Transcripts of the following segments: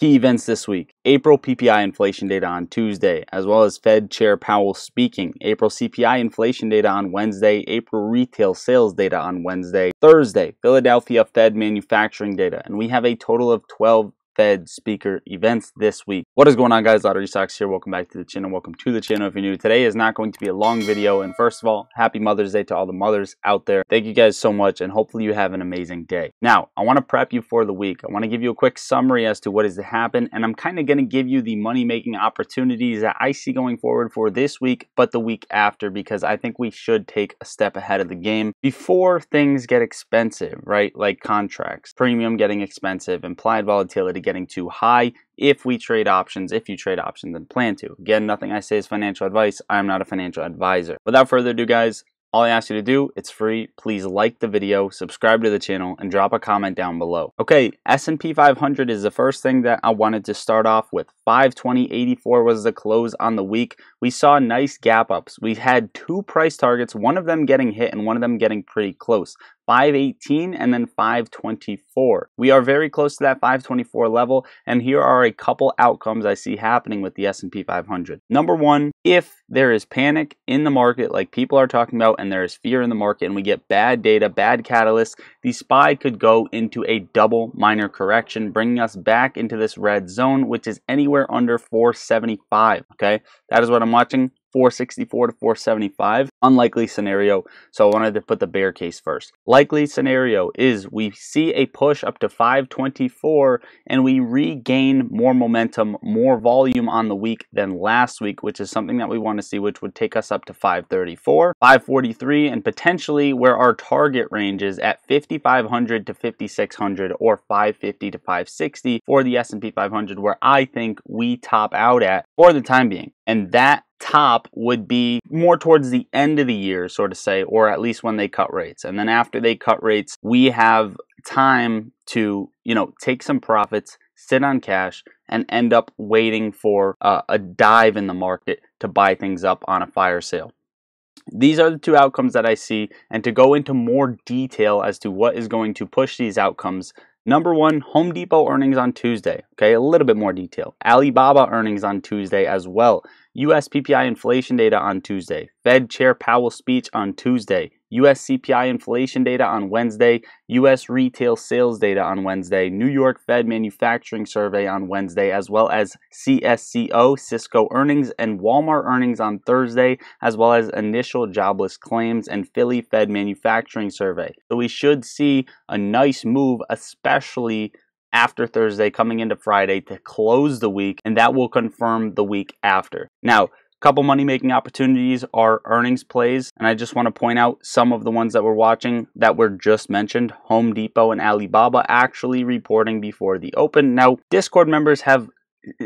Key events this week: April PPI inflation data on Tuesday, as well as Fed Chair Powell speaking. April CPI inflation data on Wednesday. April retail sales data on Wednesday. Thursday, Philadelphia Fed manufacturing data. And we have a total of 12 Fed speaker events this week. What is going on, guys? Lottery Stocks here. Welcome back to the channel. Welcome to the channel if you're new. Today is not going to be a long video. And first of all, happy Mother's Day to all the mothers out there. Thank you guys so much, and hopefully you have an amazing day. Now, I want to prep you for the week. I want to give you a quick summary as to what is to happen, and I'm kind of going to give you the money-making opportunities that I see going forward for this week, but the week after, because I think we should take a step ahead of the game before things get expensive, right? Like contracts, premium getting expensive, implied volatility getting too high. If you trade options and plan to. Again, nothing I say is financial advice. I'm not a financial advisor. Without further ado, guys, all I ask you to do, it's free. Please like the video, subscribe to the channel, and drop a comment down below. Okay, S&P 500 is the first thing that I wanted to start off with. 520.84 was the close on the week. We saw nice gap ups. We had two price targets, one of them getting hit and one of them getting pretty close. 518 and then 524. We are very close to that 524 level, and here are a couple outcomes I see happening with the S&P 500. Number one, if there is panic in the market like people are talking about, and there is fear in the market, and we get bad data, bad catalysts, the SPY could go into a double minor correction, bringing us back into this red zone, which is anywhere under 475. Okay, that is what I'm watching. 464 to 475. Unlikely scenario, so I wanted to put the bear case first. Likely scenario is we see a push up to 524 and we regain more momentum, more volume on the week than last week, which is something that we want to see, which would take us up to 534, 543, and potentially where our target range is at 5,500 to 5,600 or 550 to 560 for the S&P 500, where I think we top out at for the time being. And that top would be more towards the end of the year, sort of say, or at least when they cut rates. And then after they cut rates, we have time to, take some profits, sit on cash, and end up waiting for a dive in the market to buy things up on a fire sale. These are the two outcomes that I see, and to go into more detail as to what is going to push these outcomes. Number one, Home Depot earnings on Tuesday. Okay, a little bit more detail. Alibaba earnings on Tuesday as well. US PPI inflation data on Tuesday. Fed Chair Powell speech on Tuesday. US CPI inflation data on Wednesday. US retail sales data on Wednesday. New York Fed manufacturing survey on Wednesday, as well as CSCO, Cisco earnings, and Walmart earnings on Thursday, as well as initial jobless claims and Philly Fed manufacturing survey. So we should see a nice move, especially after Thursday coming into Friday to close the week, and that will confirm the week after. Now, a couple money-making opportunities are earnings plays, and I just want to point out some of the ones that we're watching that were just mentioned. Home Depot and Alibaba actually reporting before the open. Now, Discord members have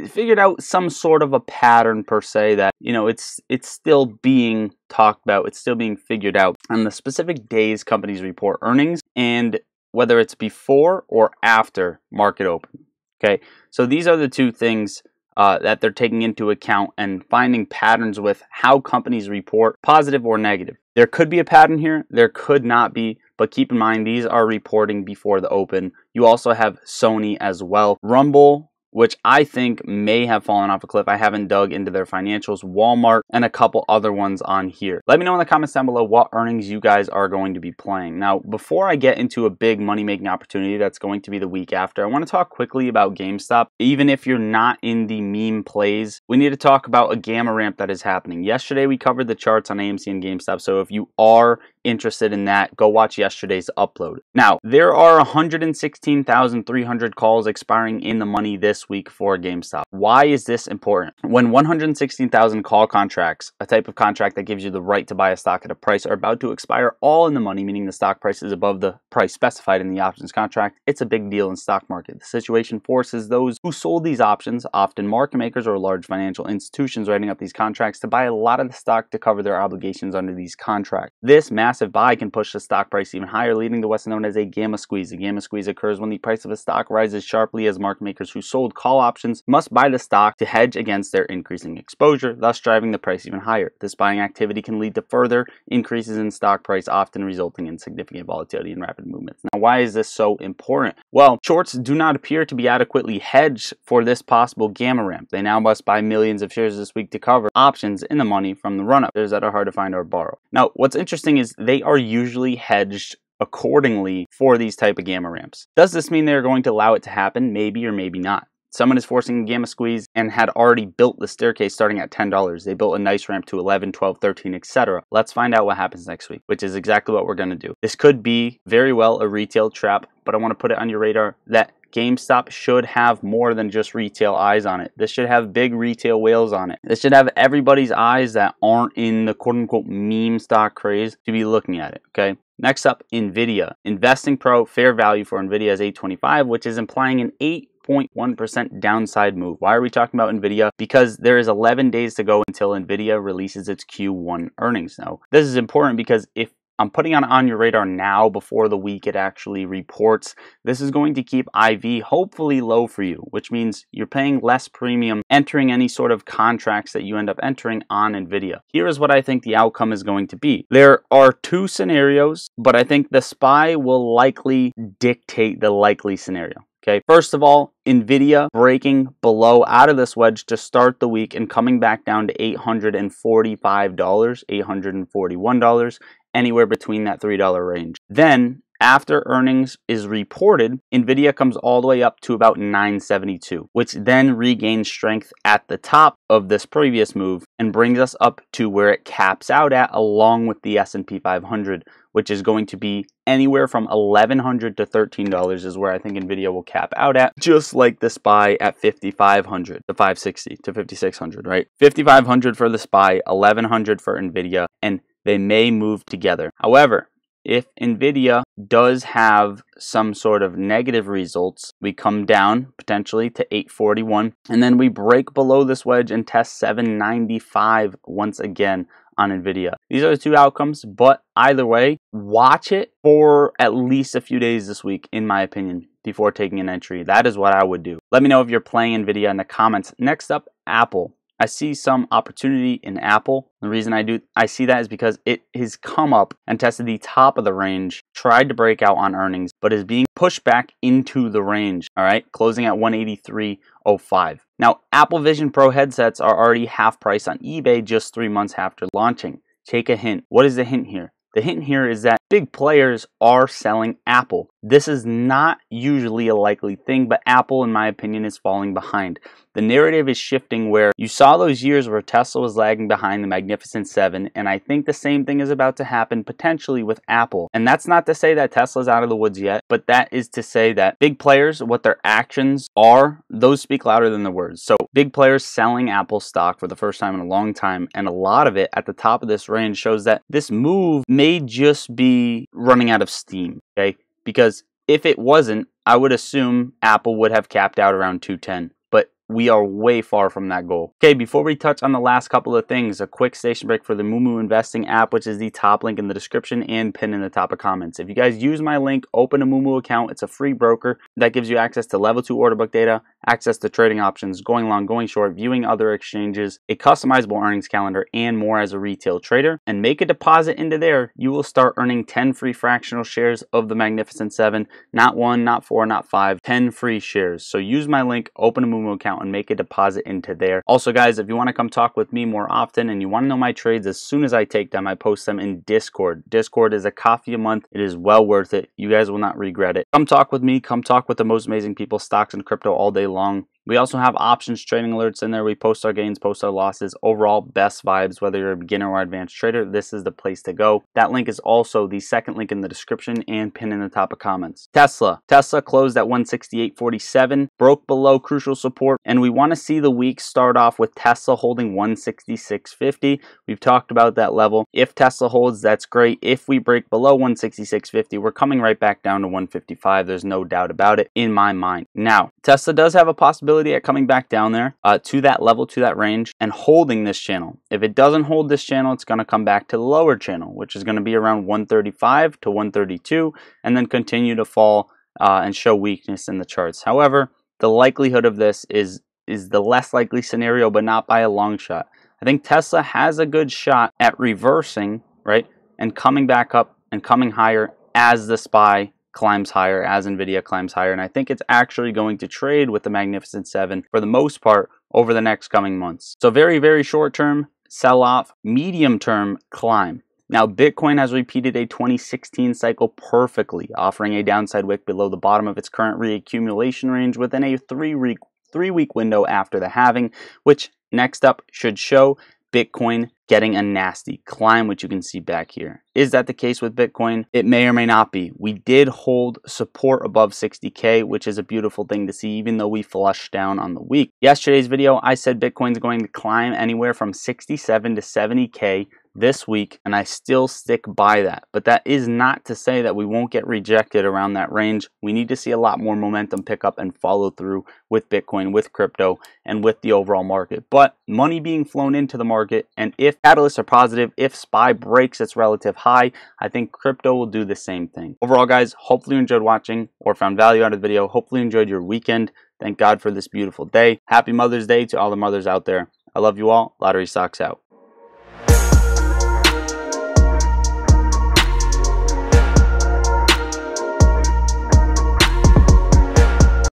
figured out some sort of a pattern per se that, it's still being talked about, it's still being figured out on the specific days companies report earnings, and whether it's before or after market open. Okay, so these are the two things that they're taking into account and finding patterns with how companies report, positive or negative. There could be a pattern here, there could not be, but keep in mind these are reporting before the open. You also have Sony as well. Rumble, which I think may have fallen off a cliff. I haven't dug into their financials. Walmart, and a couple other ones on here. Let me know in the comments down below what earnings you guys are going to be playing. Now, before I get into a big money-making opportunity that's going to be the week after, I want to talk quickly about GameStop. Even if you're not in the meme plays, we need to talk about a gamma ramp that is happening. Yesterday, we covered the charts on AMC and GameStop, so if you are interested in that, go watch yesterday's upload. Now, there are 116,300 calls expiring in the money this week for GameStop. Why is this important? When 116,000 call contracts, a type of contract that gives you the right to buy a stock at a price, are about to expire all in the money, meaning the stock price is above the price specified in the options contract, it's a big deal in stock market. The situation forces those who sold these options, often market makers or large financial institutions writing up these contracts, to buy a lot of the stock to cover their obligations under these contracts. This massive buy can push the stock price even higher, leading to what's known as a gamma squeeze. A gamma squeeze occurs when the price of a stock rises sharply as market makers who sold hold call options must buy the stock to hedge against their increasing exposure, thus driving the price even higher. This buying activity can lead to further increases in stock price, often resulting in significant volatility and rapid movements. Now, why is this so important? Well, shorts do not appear to be adequately hedged for this possible gamma ramp. They now must buy millions of shares this week to cover options in the money from the run-up. Shares that are hard to find or borrow. Now, what's interesting is they are usually hedged accordingly for these type of gamma ramps. Does this mean they're going to allow it to happen? Maybe or maybe not. Someone is forcing a gamma squeeze and had already built the staircase starting at $10. They built a nice ramp to 11, 12, 13, etc. Let's find out what happens next week, which is exactly what we're going to do. This could be very well a retail trap, but I want to put it on your radar that GameStop should have more than just retail eyes on it. This should have big retail whales on it. This should have everybody's eyes that aren't in the quote-unquote meme stock craze to be looking at it, okay? Next up, Nvidia. Investing Pro fair value for Nvidia is 825, which is implying an 8.1% downside move. Why are we talking about Nvidia? Because there is 11 days to go until Nvidia releases its Q1 earnings. Now, this is important because if I'm putting it on your radar now before the week it actually reports, this is going to keep IV hopefully low for you, which means you're paying less premium entering any sort of contracts that you end up entering on Nvidia. Here is what I think the outcome is going to be. There are two scenarios, but I think the SPY will likely dictate the likely scenario. Okay, first of all, Nvidia breaking below out of this wedge to start the week and coming back down to $845, $841, anywhere between that $3 range. Then, after earnings is reported, Nvidia comes all the way up to about 972, which then regains strength at the top of this previous move and brings us up to where it caps out at, along with the S&P 500, which is going to be anywhere from $1,100 to $13 is where I think Nvidia will cap out at, just like the SPY at 5,500 to 560 to 5,600, right? 5,500 for the SPY, 1,100 for Nvidia, and they may move together. However, if Nvidia does have some sort of negative results, we come down potentially to 841, and then we break below this wedge and test 795 once again on Nvidia. These are the two outcomes, but either way, watch it for at least a few days this week, in my opinion, before taking an entry. That is what I would do. Let me know if you're playing Nvidia in the comments. Next up, Apple. I see some opportunity in Apple. The reason I see that is because it has come up and tested the top of the range, tried to break out on earnings, but is being pushed back into the range, all right, closing at 183.05. Now, Apple Vision Pro headsets are already half price on eBay just 3 months after launching. Take a hint. What is the hint here? The hint here is that big players are selling Apple. This is not usually a likely thing, but Apple, in my opinion, is falling behind. The narrative is shifting where you saw those years where Tesla was lagging behind the Magnificent Seven, and I think the same thing is about to happen potentially with Apple. And that's not to say that Tesla's out of the woods yet, but that is to say that big players, what their actions are, those speak louder than the words. So big players selling Apple stock for the first time in a long time, and a lot of it at the top of this range shows that this move may just be running out of steam, okay? Because if it wasn't, I would assume Apple would have capped out around 210. But we are way far from that goal. Okay, before we touch on the last couple of things, a quick station break for the Moomoo Investing app, which is the top link in the description and pinned in the top of comments. If you guys use my link, open a Moomoo account. It's a free broker that gives you access to level 2 order book data, access to trading options, going long, going short, viewing other exchanges, a customizable earnings calendar, and more as a retail trader. And make a deposit into there. You will start earning 10 free fractional shares of the Magnificent Seven. Not 1, not 4, not 5, 10 free shares. So use my link, open a Moomoo account, and make a deposit into there. Also, guys, if you want to come talk with me more often and you want to know my trades as soon as I take them, I post them in Discord. Discord is a coffee a month. It is well worth it. You guys will not regret it. Come talk with me. Come talk with the most amazing people, stocks and crypto all day long. We also have options trading alerts in there. We post our gains, post our losses. Overall, best vibes. Whether you're a beginner or advanced trader, this is the place to go. That link is also the second link in the description and pinned in the top of comments. Tesla closed at 168.47, broke below crucial support, and we want to see the week start off with Tesla holding 166.50. We've talked about that level. If Tesla holds, that's great. If we break below 166.50, we're coming right back down to 155. There's no doubt about it in my mind. Now, Tesla does have a possibility at coming back down there to that level, to that range, and holding this channel. If it doesn't hold this channel, it's going to come back to the lower channel, which is going to be around 135 to 132, and then continue to fall and show weakness in the charts. However, the likelihood of this is the less likely scenario, but not by a long shot. I think Tesla has a good shot at reversing, right, and coming back up and coming higher as the SPY climbs higher, as Nvidia climbs higher. And I think it's actually going to trade with the Magnificent Seven for the most part over the next coming months. So very, very short term sell off, medium term climb. Now, Bitcoin has repeated a 2016 cycle perfectly, offering a downside wick below the bottom of its current reaccumulation range within a three-week window after the halving, which next up should show Bitcoin getting a nasty climb, which you can see back here. Is that the case with Bitcoin? It may or may not be. We did hold support above 60K, which is a beautiful thing to see, even though we flushed down on the week. Yesterday's video, I said Bitcoin's going to climb anywhere from 67 to 70K this week, and I still stick by that. But that is not to say that we won't get rejected around that range. We need to see a lot more momentum pick up and follow through with Bitcoin, with crypto, and with the overall market. But money being flown into the market, and if catalysts are positive, if SPY breaks its relative high, I think crypto will do the same thing. Overall, guys, hopefully you enjoyed watching or found value out of the video. Hopefully you enjoyed your weekend. Thank God for this beautiful day. Happy Mother's Day to all the mothers out there. I love you all. Lottery Socks out.